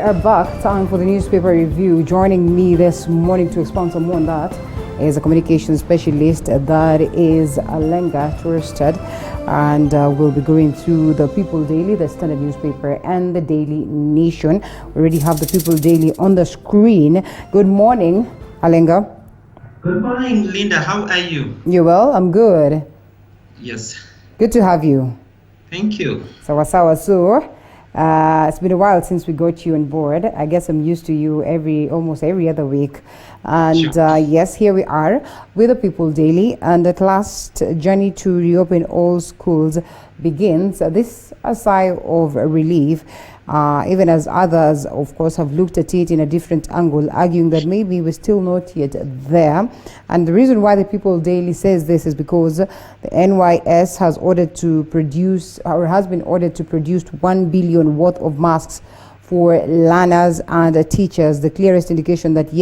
are back. Time for the newspaper review. Joining me this morning to expound some more on that is a communications specialist, that is Alenga Torosterdt, and we'll be going through the People Daily, the Standard newspaper, and the Daily Nation. We already have the People Daily on the screen. Good morning, Alenga. Good morning, Linda. How are you? You well? I'm good. Yes. Good to have you. Thank you. Sawa. So, it's been a while since we got you on board. I guess I'm used to you almost every other week. And Sure. yes, here we are with the People Daily. And at last, journey to reopen all schools begins. This a sigh of relief, even as others, of course, have looked at it in a different angle, arguing that maybe we're still not yet there. And the reason why the People Daily says this is because the NYS has been ordered to produce 1 billion worth of masks for learners and teachers, the clearest indication that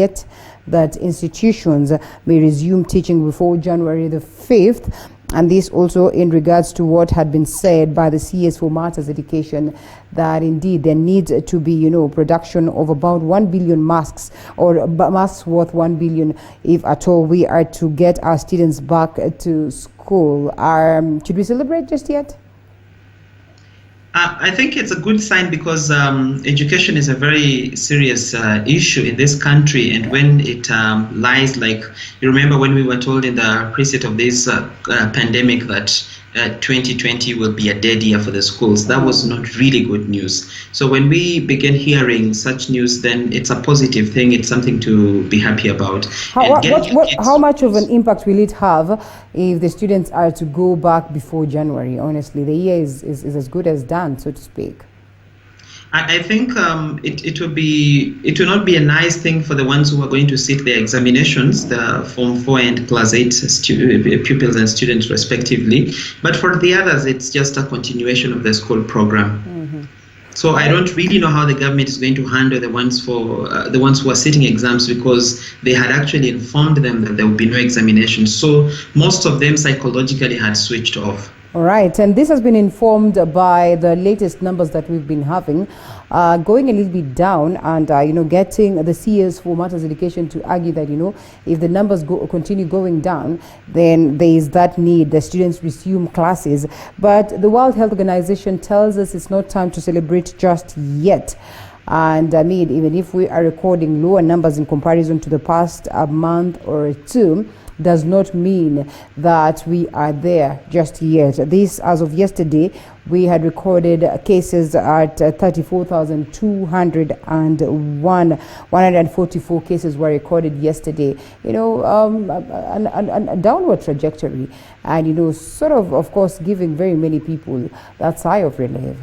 institutions may resume teaching before January the 5th. And this also in regards to what had been said by the CS for Matters Education, that indeed there needs to be, production of about 1 billion masks, or masks worth 1 billion, if at all we are to get our students back to school. Should we celebrate just yet? I think it's a good sign because education is a very serious issue in this country, and when it lies, like you remember when we were told in the preset of this pandemic that 2020 will be a dead year for the schools, that was not really good news. So when we begin hearing such news, then it's a positive thing. It's something to be happy about. How much of an impact will it have if the students are to go back before January? Honestly, the year is as good as done, so to speak. I think it will not be a nice thing for the ones who are going to sit their examinations, the Form 4 and Class 8 pupils and students respectively. But for the others, it's just a continuation of the school program. Mm-hmm. So I don't really know how the government is going to handle the ones who are sitting exams, because they had actually informed them that there will be no examination. So most of them psychologically had switched off. All right, and this has been informed by the latest numbers that we've been having, going a little bit down, and getting the CS for Matters Education to argue that if the numbers continue going down, then there is that need the students resume classes. But the World Health Organization tells us it's not time to celebrate just yet. And I mean, even if we are recording lower numbers in comparison to the past month or two, does not mean that we are there just yet. This, as of yesterday, we had recorded cases at 34,201. 144 cases were recorded yesterday. A downward trajectory, and sort of course, giving very many people that sigh of relief.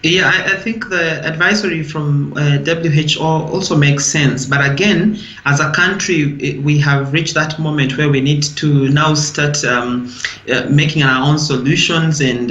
Yeah, I think the advisory from WHO also makes sense. But again, as a country, we have reached that moment where we need to now start making our own solutions and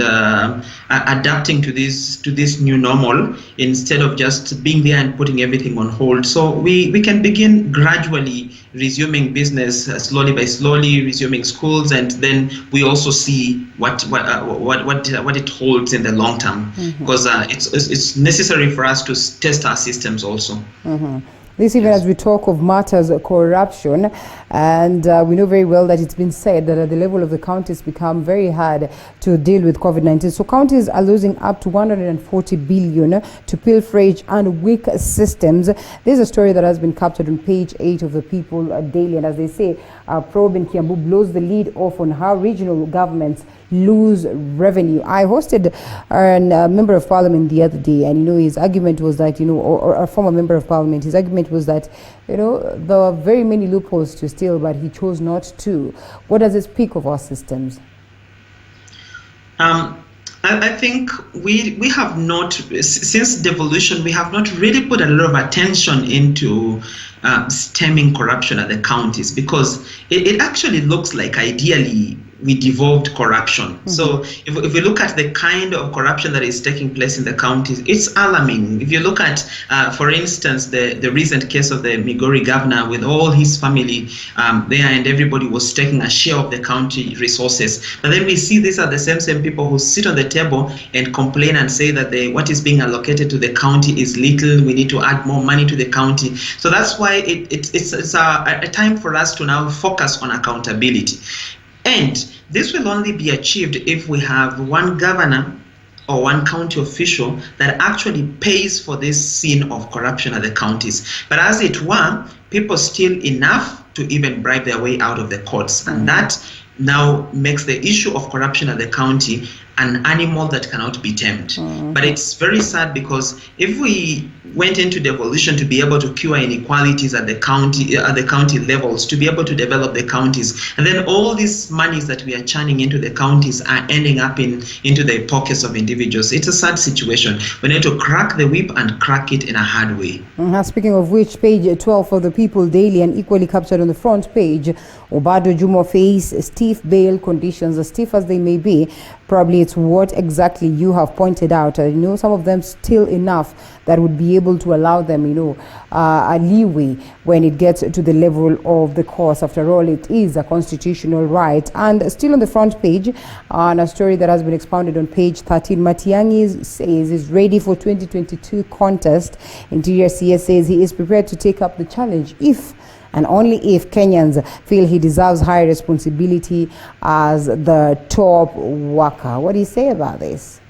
adapting to this new normal, instead of just being there and putting everything on hold. So we can begin gradually resuming business, slowly by slowly resuming schools, and then we also see what it holds in the long term, because it's necessary for us to test our systems also. Mm-hmm. This even as we talk of matters of corruption, and we know very well that it's been said that at the level of the counties become very hard to deal with COVID-19. So counties are losing up to 140 billion to pilferage and weak systems. There's a story that has been captured on page 8 of the People Daily, and as they say, probe in Kiambu blows the lead off on how regional governments lose revenue. I hosted a member of parliament the other day, and his argument was that or a former member of parliament, his argument was that there are very many loopholes to steal, but he chose not to. What does it speak of our systems? I think we have not, since devolution, we have not really put a lot of attention into stemming corruption at the counties, because it actually looks like ideally we devolved corruption. So if we look at the kind of corruption that is taking place in the counties, it's alarming. If you look at, for instance, the recent case of the Migori governor with all his family there, and everybody was taking a share of the county resources. But then we see these are the same people who sit on the table and complain and say that what is being allocated to the county is little. We need to add more money to the county. So that's why it's a time for us to now focus on accountability. And this will only be achieved if we have one governor or one county official that actually pays for this sin of corruption at the counties. But as it were, people steal enough to even bribe their way out of the courts. And that now makes the issue of corruption at the county an animal that cannot be tamed. But it's very sad, because if we went into devolution to be able to cure inequalities at the county levels, to be able to develop the counties, and then all these monies that we are churning into the counties are ending up into the pockets of individuals. It's a sad situation. We need to crack the whip and crack it in a hard way. Speaking of which, page 12 for the People Daily, and equally captured on the front page, Obado Juma face stiff bail conditions, as stiff as they may be. Probably it's what exactly you have pointed out. Some of them still enough that would be able to allow them, a leeway when it gets to the level of the course. After all, it is a constitutional right. And still on the front page, on a story that has been expounded on page 13, Matiang'i says he's ready for 2022 contest. Interior CS says he is prepared to take up the challenge if and only if Kenyans feel he deserves higher responsibility as the top worker. What do you say about this?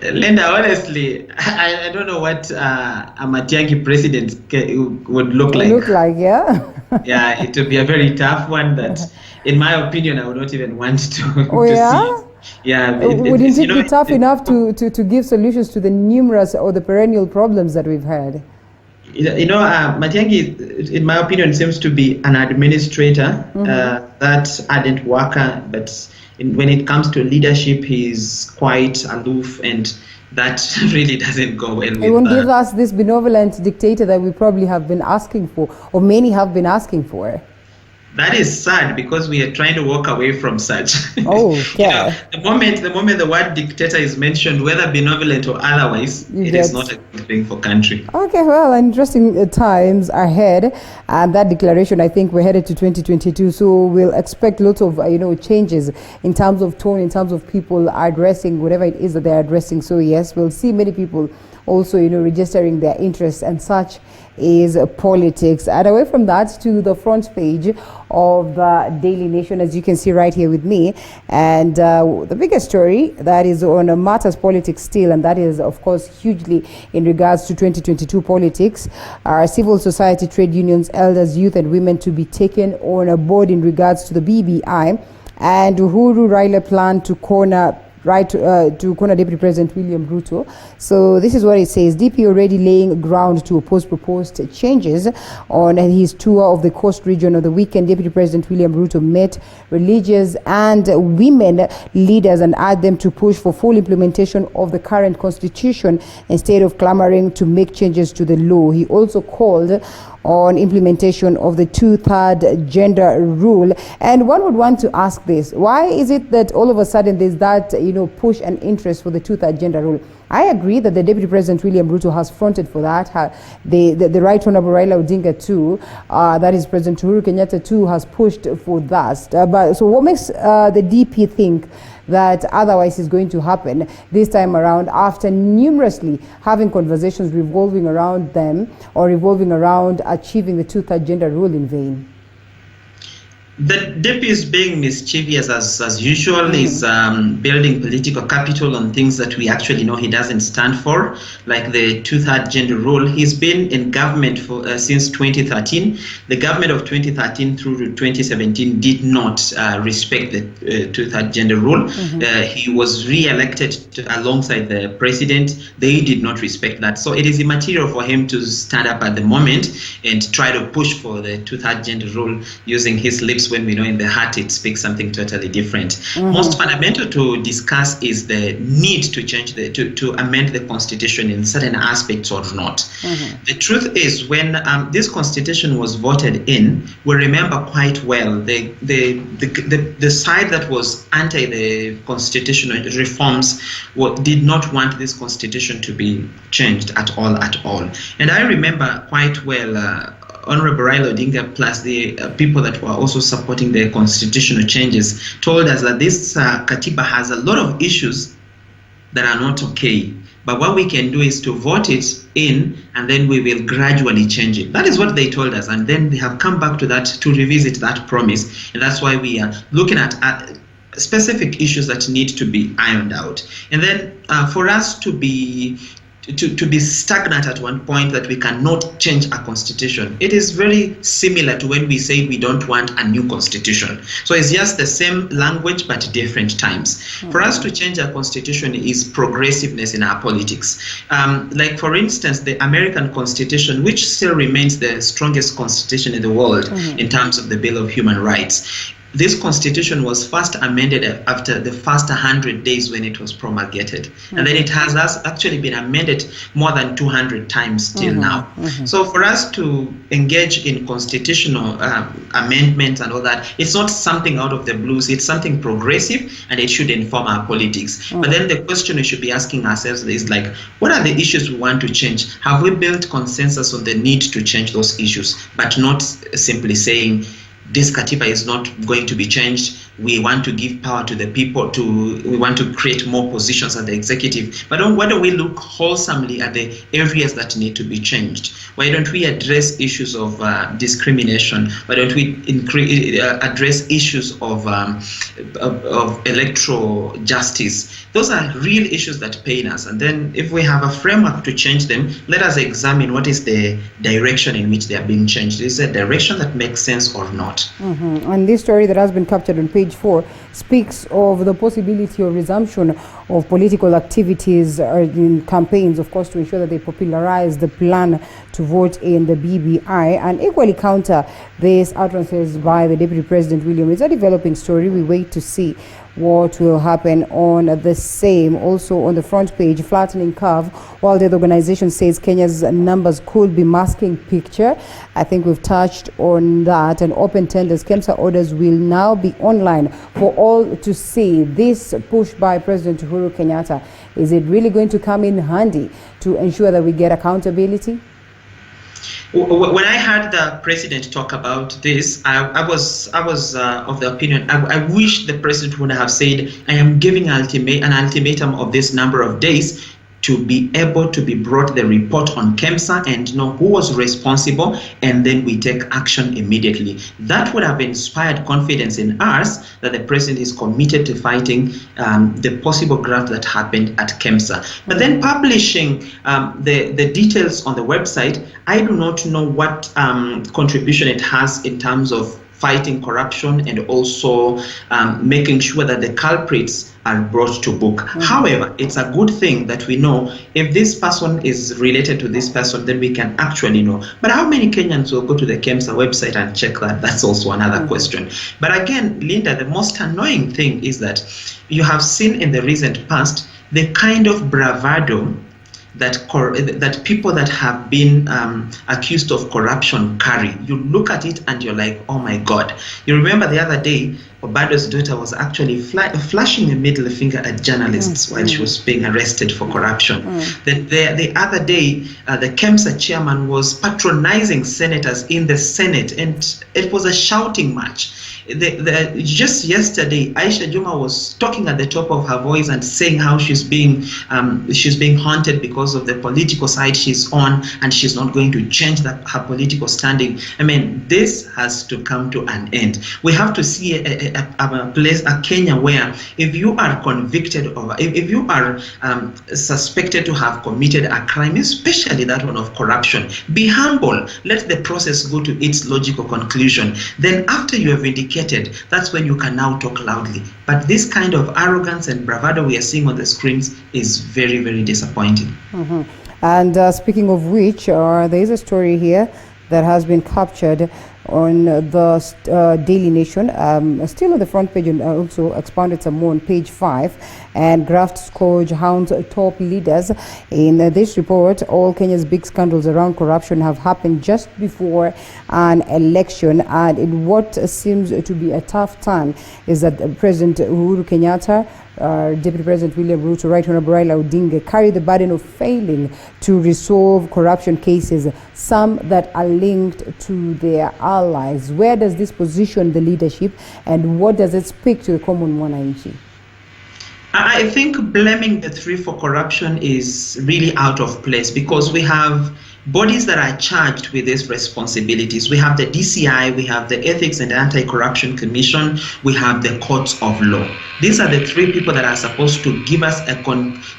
Linda, honestly, I don't know what a Matiang'i president would look like. Yeah? Yeah, it would be a very tough one that, in my opinion, I would not even want to, see. Yeah. Wouldn't it be tough enough to give solutions to the numerous or the perennial problems that we've had? Matiang'i, in my opinion, seems to be an administrator, that ardent worker, but when it comes to leadership, he's quite aloof, and that really doesn't go well with. It won't give us this benevolent dictator that we probably have been asking for, or many have been asking for. That is sad, because we are trying to walk away from such. Oh, yeah. The moment the word dictator is mentioned, whether benevolent or otherwise, it is not a good thing for country. Okay, well, interesting times ahead, and that declaration, I think we're headed to 2022, so we'll expect lots of changes in terms of tone, in terms of people addressing whatever it is that they're addressing. So yes, we'll see many people also registering their interests, and such is politics. And away from that, to the front page of the Daily Nation, as you can see right here with me, and the biggest story that is on matters politics still, and that is of course hugely in regards to 2022 politics. Our civil society, trade unions, elders, youth and women to be taken on a board in regards to the BBI, and Uhuru Raila plan to corner Deputy President William Ruto. So this is what it says. DP already laying ground to oppose proposed changes. On his tour of the coast region on the weekend, Deputy President William Ruto met religious and women leaders and urged them to push for full implementation of the current constitution instead of clamoring to make changes to the law. He also called on implementation of the 2/3 gender rule. And one would want to ask this: why is it that all of a sudden there's that push and interest for the 2/3 gender rule? I agree that the Deputy President William Ruto has fronted for that. The Right Honorable Raila Odinga too, that is President Uhuru Kenyatta too, has pushed for that. But so what makes the DP think that otherwise is going to happen this time around, after numerously having conversations revolving around them, or revolving around achieving the 2/3 gender rule in vain? The DP is being mischievous as usual. He's building political capital on things that we actually know he doesn't stand for, like the 2/3 gender rule. He's been in government for since 2013. The government of 2013 through to 2017 did not respect the 2/3 gender rule. He was re-elected alongside the president. They did not respect that. So it is immaterial for him to stand up at the moment and try to push for the 2/3 gender rule using his lips face when we know in the heart it speaks something totally different. Most fundamental to discuss is the need to change to amend the constitution in certain aspects or not. The truth is, when this constitution was voted in, we remember quite well the side that was anti the constitutional reforms did not want this constitution to be changed at all. And I remember quite well Honorable Raila Odinga plus the people that were also supporting the constitutional changes told us that this Katiba has a lot of issues that are not okay. But what we can do is to vote it in, and then we will gradually change it. That is what they told us. And then they have come back to that to revisit that promise. And that's why we are looking at specific issues that need to be ironed out. And then for us to be stagnant at one point that we cannot change a constitution, it is very similar to when we say we don't want a new constitution. So it's just the same language but different times. For us to change a constitution is progressiveness in our politics. Like for instance, the American Constitution, which still remains the strongest constitution in the world in terms of the Bill of Human Rights. This constitution was first amended after the first 100 days when it was promulgated. And then it has actually been amended more than 200 times till now. So for us to engage in constitutional amendments and all that, it's not something out of the blues, it's something progressive, and it should inform our politics. But then the question we should be asking ourselves is like, what are the issues we want to change? Have we built consensus on the need to change those issues, but not simply saying, this Katiba is not going to be changed. We want to give power to the people. We want to create more positions at the executive. But why don't we look wholesomely at the areas that need to be changed? Why don't we address issues of discrimination? Why don't we address issues of electoral justice? Those are real issues that pain us. And then if we have a framework to change them, let us examine what is the direction in which they are being changed. Is it a direction that makes sense or not? And this story that has been captured on page 4 speaks of the possibility of resumption of political activities in campaigns, of course, to ensure that they popularize the plan to vote in the BBI and equally counter these utterances by the Deputy President William. It's a developing story. We wait to see what will happen on the same. Also on the front page, flattening curve, while the organization says Kenya's numbers could be masking picture. I think we've touched on that. And open tenders, KEMSA orders will now be online for all to see. This push by President Uhuru Kenyatta, is it really going to come in handy to ensure that we get accountability? When I heard the president talk about this, I was of the opinion, I wish the president would have said, I am giving an ultimatum of this number of days to be able to be brought the report on KEMSA and know who was responsible, and then we take action immediately. That would have inspired confidence in us that the president is committed to fighting the possible graft that happened at KEMSA. But then publishing the details on the website, I do not know what contribution it has in terms of fighting corruption and also making sure that the culprits are brought to book. However, it's a good thing that we know if this person is related to this person, then we can actually know. But how many Kenyans will go to the KEMSA website and check that? That's also another question. But again, Linda, the most annoying thing is that you have seen in the recent past the kind of bravado that people that have been accused of corruption carry. You look at it and you're like, oh my God. You remember the other day, Obado's daughter was actually flashing a middle finger at journalists while she was being arrested for corruption. The other day, the KEMSA chairman was patronizing senators in the Senate, and it was a shouting match. Just yesterday, Aisha Juma was talking at the top of her voice and saying how she's being haunted because of the political side she's on, and she's not going to change her political standing. I mean, this has to come to an end. We have to see a Kenya where if you are convicted of, if you are suspected to have committed a crime, especially that one of corruption, be humble. Let the process go to its logical conclusion. Then after you have indicated, that's when you can now talk loudly. But this kind of arrogance and bravado we are seeing on the screens is very, very disappointing. And speaking of which, there is a story here that has been captured on the Daily Nation, still on the front page, and also expounded some more on page 5. And graft scourge hounds top leaders. In this report, all Kenya's big scandals around corruption have happened just before an election, and in what seems to be a tough time is that President Uhuru Kenyatta, Deputy President William Ruto, Right Honorable Raila Odinga carry the burden of failing to resolve corruption cases, some that are linked to their allies. Where does this position the leadership, and what does it speak to the common mwananchi? I think blaming the three for corruption is really out of place, because we have bodies that are charged with these responsibilities. We have the DCI, we have the Ethics and Anti-Corruption Commission, we have the courts of law. These are the three people that are supposed to give us a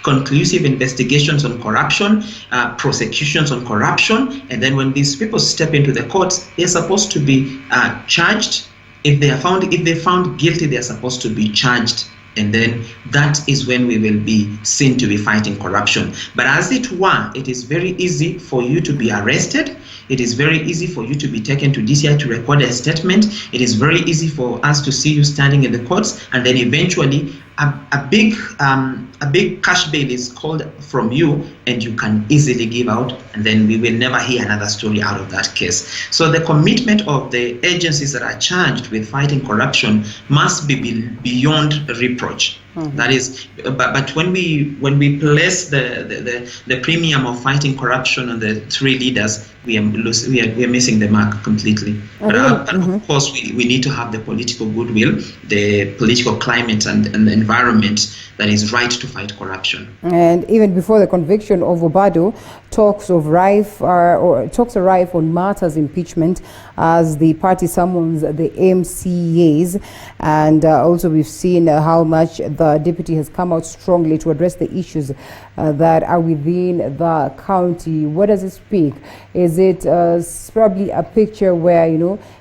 conclusive investigations on corruption, prosecutions on corruption, and then when these people step into the courts, they're supposed to be charged. If they're found guilty, they're supposed to be charged. And then that is when we will be seen to be fighting corruption. But as it were, it is very easy for you to be arrested. It is very easy for you to be taken to DCI to record a statement. It is very easy for us to see you standing in the courts, and then eventually a big cash bail is called from you, and you can easily give out, and then we will never hear another story out of that case. So the commitment of the agencies that are charged with fighting corruption must be beyond reproach. Mm-hmm. That is, but when we place the premium of fighting corruption on the three leaders, we are missing the mark completely. But of course, we need to have the political goodwill, the political climate, and the environment that is right to fight corruption. And even before the conviction of Obado, talks are rife on Martha's impeachment as the party summons the MCAs, and also we've seen how much the deputy has come out strongly to address the issues that are within the county. What does it speak? Is it probably a picture where,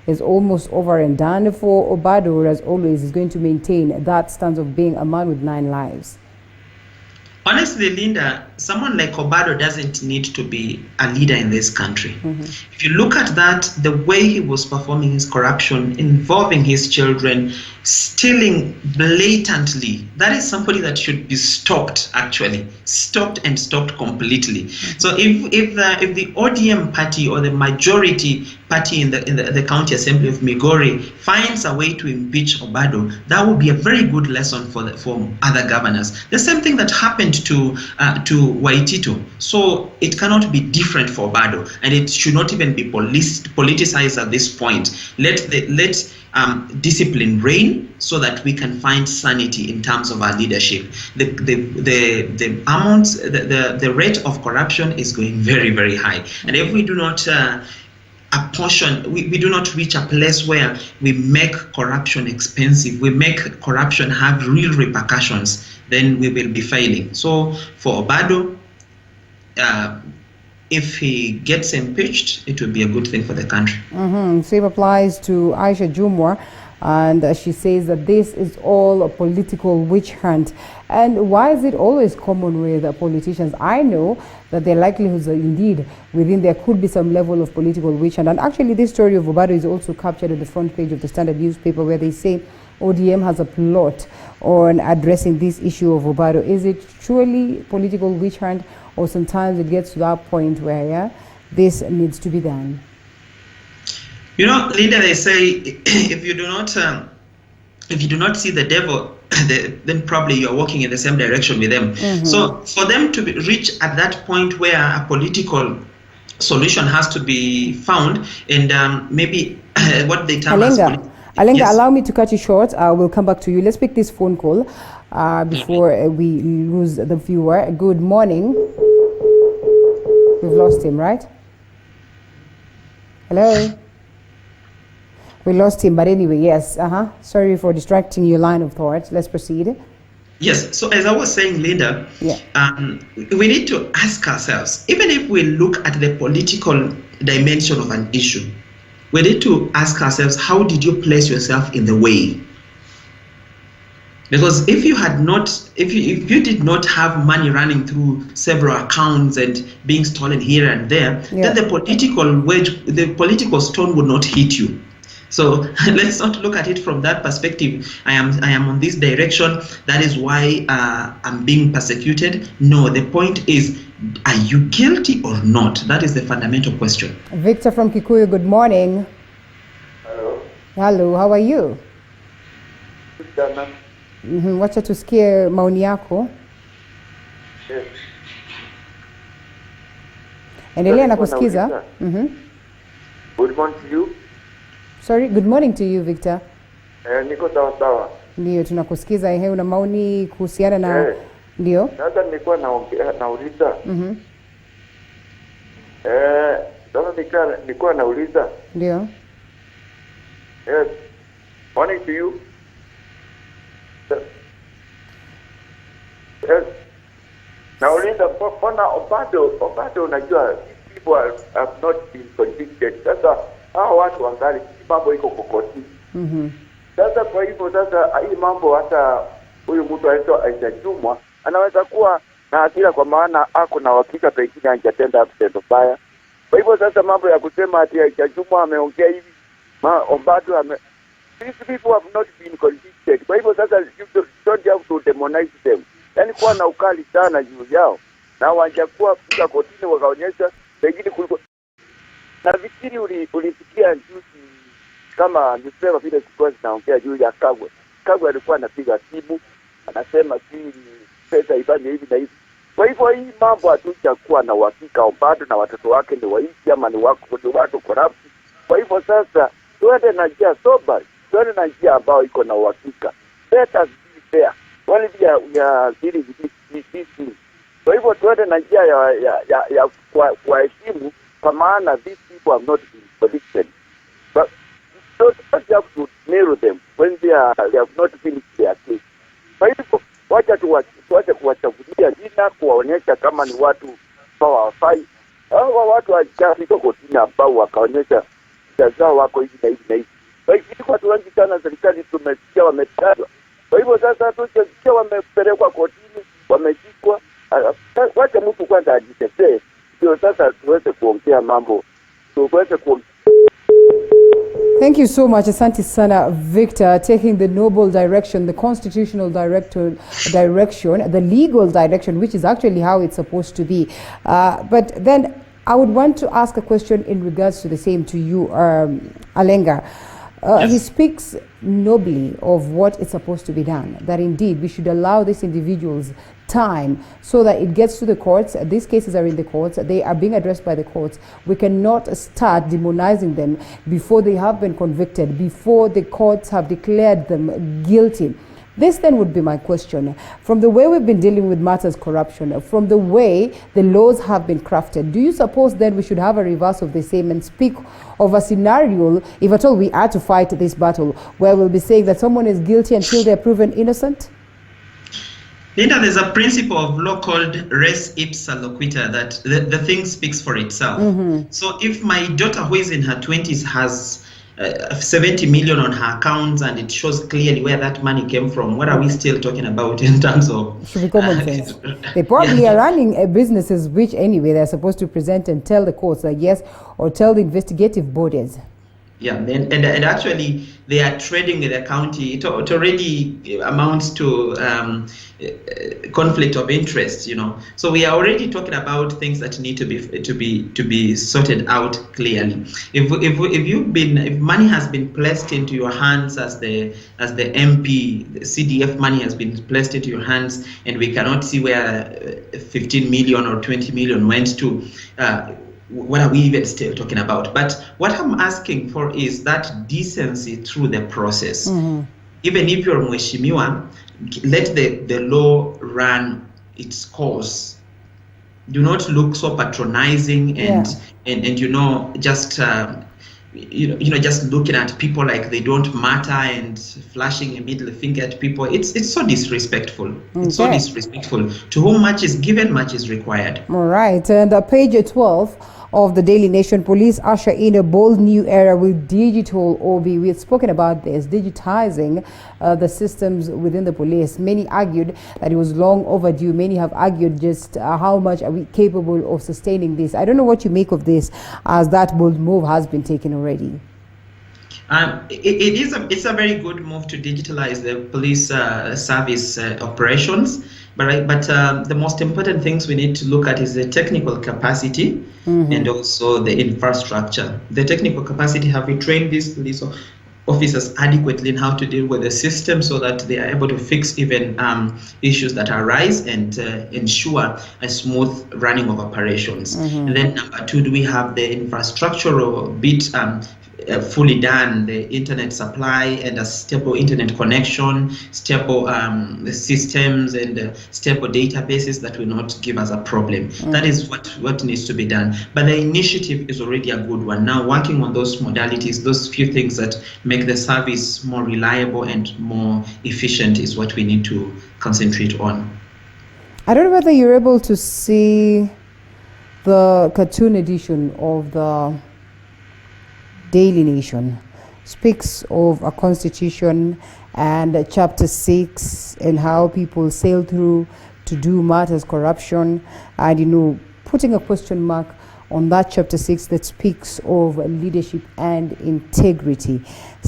is almost over and done for Obado, or as always is going to maintain that stance of being a man with 9 lives? Honestly, Linda, someone like Obado doesn't need to be a leader in this country. Mm-hmm. If you look at that, the way he was performing his corruption, involving his children, stealing blatantly, that is somebody that should be stopped, actually. Stopped completely. Mm-hmm. So if the ODM party or the majority party in the county assembly of Migori finds a way to impeach Obado, that would be a very good lesson for other governors. The same thing that happened to Waitito. So it cannot be different for Obado, and it should not even be politicized at this point. Let discipline reign so that we can find sanity in terms of our leadership. The rate of corruption is going very, very high, and if we do not we do not reach a place where we make corruption expensive, we make corruption have real repercussions, then we will be failing. So for Obado, if he gets impeached, it will be a good thing for the country. Mm-hmm. Same applies to Aisha Jumwa, and she says that this is all a political witch hunt. And why is it always common with politicians? I know that the likelihoods are indeed within there could be some level of political witch hunt. And actually this story of Obado is also captured at the front page of the Standard newspaper, where they say ODM has a plot on addressing this issue of Obado. Is it truly political witch hunt, or sometimes it gets to that point where this needs to be done? Linda, they say if you do not see the devil, then probably you're walking in the same direction with them. Mm-hmm. So for them to reach at that point where a political solution has to be found, and maybe what they term as Alenga, yes. Allow me to cut you short. We'll come back to you. Let's pick this phone call before we lose the viewer. Good morning. We've lost him, right? Hello? We lost him, but anyway, yes. Sorry for distracting your line of thought. Let's proceed. Yes, so as I was saying, Linda, we need to ask ourselves, even if we look at the political dimension of an issue, we need to ask ourselves, how did you place yourself in the way? Because if you did not have money running through several accounts and being stolen here and there, then the political stone would not hit you. So let's not look at it from that perspective. I am on this direction. That is why I'm being persecuted. No, the point is, are you guilty or not? That is the fundamental question. Victor from Kikuyu, good morning. Hello. Hello, how are you? Wacha tusikie maoni yako. Yes. Endelea na kusikiza. Good morning to you. Sorry, good morning to you, Victor. Niko sawa. Ndio, tunakusikiza. Ehe, una maoni kuhusiana na ndio? Sasa nilikuwa nauliza. Sasa nilikuwa nauliza. Ndio. Yes. Morning to you. Yes. Nauliza mbona Obado unajua people have not been convicted. Sasa hao watu wangali mambo iko kokoti. Sasa kwa hivyo sasa hii mambo hata huyu mtu anaitwa Aisha Jumwa anaweza kuwa na hasira kwa maana ako na uhakika pengine angetenda kitendo mbaya. Kwa hivyo sasa mambo ya kusema ati Aisha Jumwa ameongea hivi, Obado these people have not been convicted. Kwa hivyo sasa you don't have to demonize them. Yaani kuwa na ukali sana juu yao. Na wanjakuwa kuja kotini wakaonyesha pengine kuliko. Na vikiri ulisikia juzi kama nisema vile sikuwa zinaongea juu ya Kagwe. Kagwe alikuwa anapiga simu anasema si pesa ifanye hivi na hivi. Kwa hivyo hii mambo hatujakuwa na uhakika Obado na watoto wake ni waishi ama ni watu corrupt. Kwa hivyo sasa tuende na njia sober, tuende na njia ambayo iko na uhakika. Let us be fair. Wale ya zili hizi. Kwa hivyo tuende na njia ya kuheshimu kwa maana these people have not been convicted. But don't have to narrow them when they have not finished their case. Kwa hivyo wacha kuwachagulia jina, kuwaonyesha kama ni watu ambao hawafai. Hao watu wajafika kotini ambao wakaonyesha jazao wako hivi na hivi na hivi. Kwa hivyo watu wengi sana serikali tumesikia wametajwa. Kwa hivyo sasa tusikia wamepelekwa kotini, wameshikwa. Wacha mtu kwanza ajitetee. Ndio sasa tuweze kuongea mambo. Thank you so much, Asante sana, Victor, taking the noble direction, the constitutional direction, the legal direction, which is actually how it's supposed to be. But then I would want to ask a question in regards to the same to you, Alenga. Yes. He speaks nobly of what is supposed to be done, that indeed we should allow these individuals time so that it gets to the courts. These cases are in the courts. They are being addressed by the courts. We cannot start demonizing them before they have been convicted, before the courts have declared them guilty. This then would be my question. From the way we've been dealing with matters corruption, from the way the laws have been crafted, do you suppose then we should have a reverse of the same and speak of a scenario, if at all we are to fight this battle, where we'll be saying that someone is guilty until they're proven innocent? Linda, there's a principle of law called res ipsa loquitur, that the thing speaks for itself. So if my daughter who is in her 20s has 70 million on her accounts and it shows clearly where that money came from, what are we still talking about in terms of... Should be common sense. They probably are running businesses which anyway they're supposed to present and tell the courts that yes, or tell the investigative bodies. Yeah, and actually they are trading with the county. It already amounts to conflict of interest, you know. So we are already talking about things that need to be sorted out clearly. If money has been placed into your hands as the MP, the CDF money has been placed into your hands, and we cannot see where 15 million or 20 million went to. What are we even still talking about? But what I'm asking for is that decency through the process. Even if you're Mheshimiwa, let the law run its course. Do not look so patronizing and you know, just just looking at people like they don't matter and flashing a middle finger at people. It's so disrespectful. It's so disrespectful. To whom much is given, much is required. All right. And page 12 of the Daily Nation. Police usher in a bold new era with digital OB. We had spoken about this, digitizing the systems within the police. Many argued that it was long overdue. Many have argued just how much are we capable of sustaining this. I don't know what you make of this, as that bold move has been taken already. It's a very good move to digitalize the police service operations. But the most important things we need to look at is the technical capacity and also the infrastructure. The technical capacity, have we trained these police officers adequately in how to deal with the system so that they are able to fix even issues that arise and ensure a smooth running of operations. And then number two, do we have the infrastructural bit fully done, the internet supply and a stable internet connection, stable systems and stable databases that will not give us a problem. That is what needs to be done. But the initiative is already a good one. Now working on those modalities, those few things that make the service more reliable and more efficient is what we need to concentrate on. I don't know whether you're able to see the cartoon edition of the Daily Nation. Speaks of a constitution and chapter 6 and how people sail through to do matters corruption, and putting a question mark on that chapter 6 that speaks of leadership and integrity,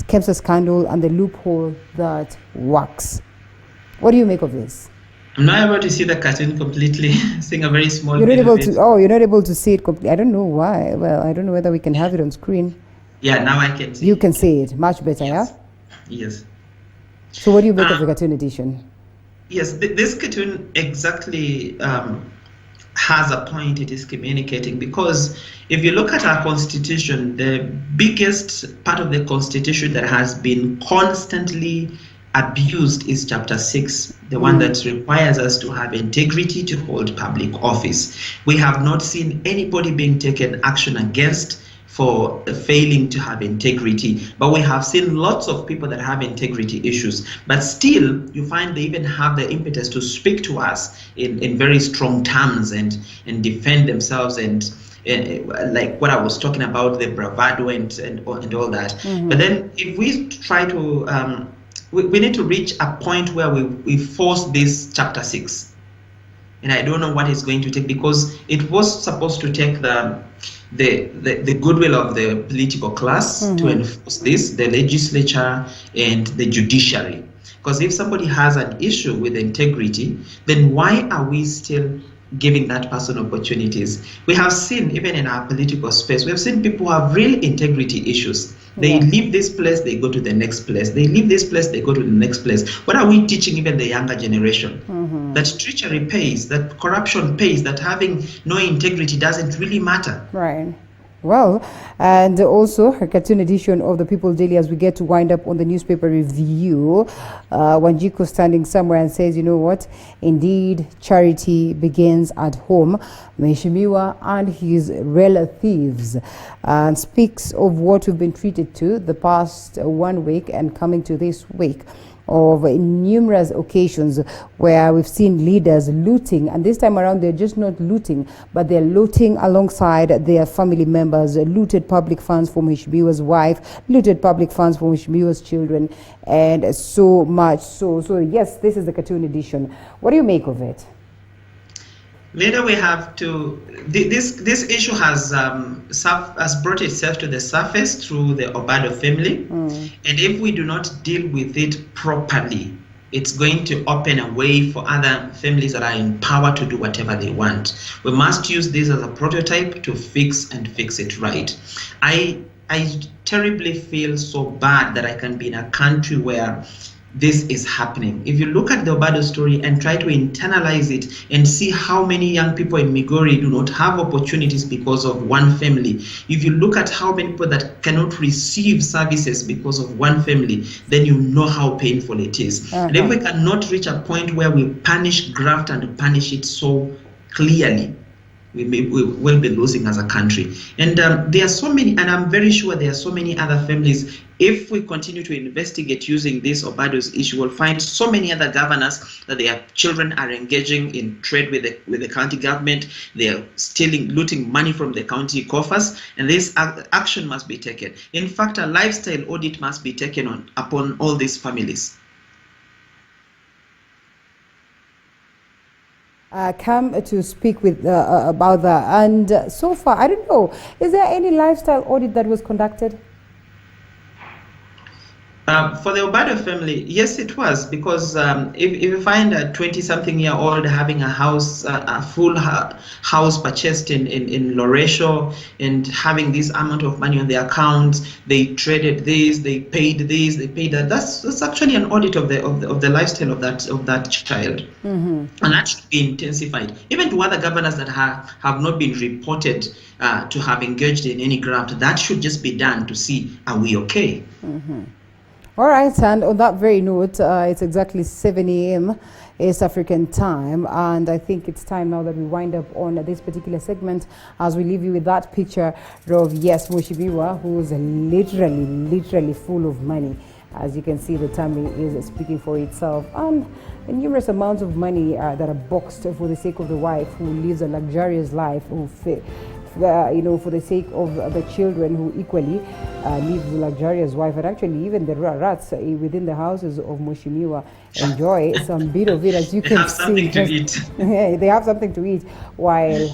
KEMSA scandal and the loophole that works. What do you make of this? I'm not able to see the cartoon completely. Seeing a very small. You're not able to. Oh, you're not able to see it completely. I don't know why. Well, I don't know whether we can have it on screen. Yeah, now I can see. You can see it much better, yes. Yeah? Yes. So what do you make of the cartoon edition? Yes, this cartoon exactly has a point it is communicating, because if you look at our constitution, the biggest part of the constitution that has been constantly abused is chapter 6, the one that requires us to have integrity to hold public office. We have not seen anybody being taken action against for failing to have integrity, but we have seen lots of people that have integrity issues, but still you find they even have the impetus to speak to us in very strong terms and defend themselves and like what I was talking about, the bravado and all that. But then if we try to we need to reach a point where we force this chapter 6, and I don't know what it's going to take, because it was supposed to take the goodwill of the political class to enforce this, the legislature and the judiciary. Because if somebody has an issue with integrity, then why are we still giving that person opportunities? We have seen, even in our political space, we have seen people who have real integrity issues. They leave this place, they go to the next place. They leave this place, they go to the next place. What are we teaching even the younger generation? That treachery pays, that corruption pays, that having no integrity doesn't really matter. Right. Well, and also her cartoon edition of the People Daily, as we get to wind up on the newspaper review, Wanjiku standing somewhere and says, you know what, indeed charity begins at home. Mheshimiwa and his relatives, and speaks of what we've been treated to the past 1 week and coming to this week, of numerous occasions where we've seen leaders looting, and this time around they're just not looting, but they're looting alongside their family members, looted public funds from Mheshimiwa's wife, looted public funds from Mheshimiwa's children, and so much so. So yes, this is the cartoon edition. What do you make of it? Later we have to, this issue has brought itself to the surface through the Obado family, and if we do not deal with it properly, it's going to open a way for other families that are in power to do whatever they want. We must use this as a prototype to fix it right. I terribly feel so bad that I can be in a country where this is happening. If you look at the Obado story and try to internalize it and see how many young people in Migori do not have opportunities because of one family, if you look at how many people that cannot receive services because of one family, then you know how painful it is. And if we cannot reach a point where we punish graft and punish it so clearly, we will be losing as a country. And there are so many, and I'm very sure there are so many other families if we continue to investigate using this Obado's issue, we'll find so many other governors that their children are engaging in trade with the county government. They are stealing, looting money from the county coffers, and this action must be taken. In fact, a lifestyle audit must be taken upon all these families. Come to speak with about that, and so far, I don't know, is there any lifestyle audit that was conducted? For the Obado family, yes, it was, because if you find a 20-something-year-old having a full house purchased in Loresho and having this amount of money on their accounts, they traded this, they paid this, they paid that. That's actually an audit of the lifestyle of that child, and that should be intensified. Even to other governors that have not been reported to have engaged in any graft, that should just be done to see, are we okay? All right, and on that very note, it's exactly 7 a.m. East African time, and I think it's time now that we wind up on this particular segment as we leave you with that picture of, yes, Mheshimiwa, who's literally full of money. As you can see, the tummy is speaking for itself, and numerous amounts of money that are boxed for the sake of the wife who lives a luxurious life, who for the sake of the children who equally live the luxurious life, and actually even the rats within the houses of Mheshimiwa enjoy some bit of it, as you can see. Yeah, they have something to eat, while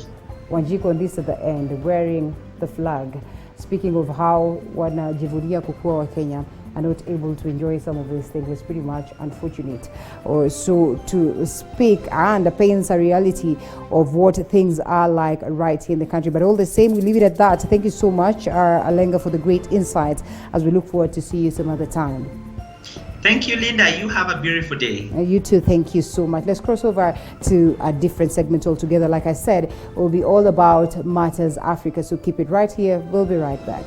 Wanjiku on this at the end wearing the flag, speaking of how wanajivunia kukua wa Kenya are not able to enjoy some of these things. It's pretty much unfortunate, or so to speak, and paints a reality of what things are like right here in the country. But all the same, we leave it at that. Thank you so much, Alenga, for the great insights, as we look forward to see you some other time. Thank you, Linda. You have a beautiful day. You too. Thank you so much. Let's cross over to a different segment altogether. Like I said, it will be all about Matters Africa. So keep it right here. We'll be right back.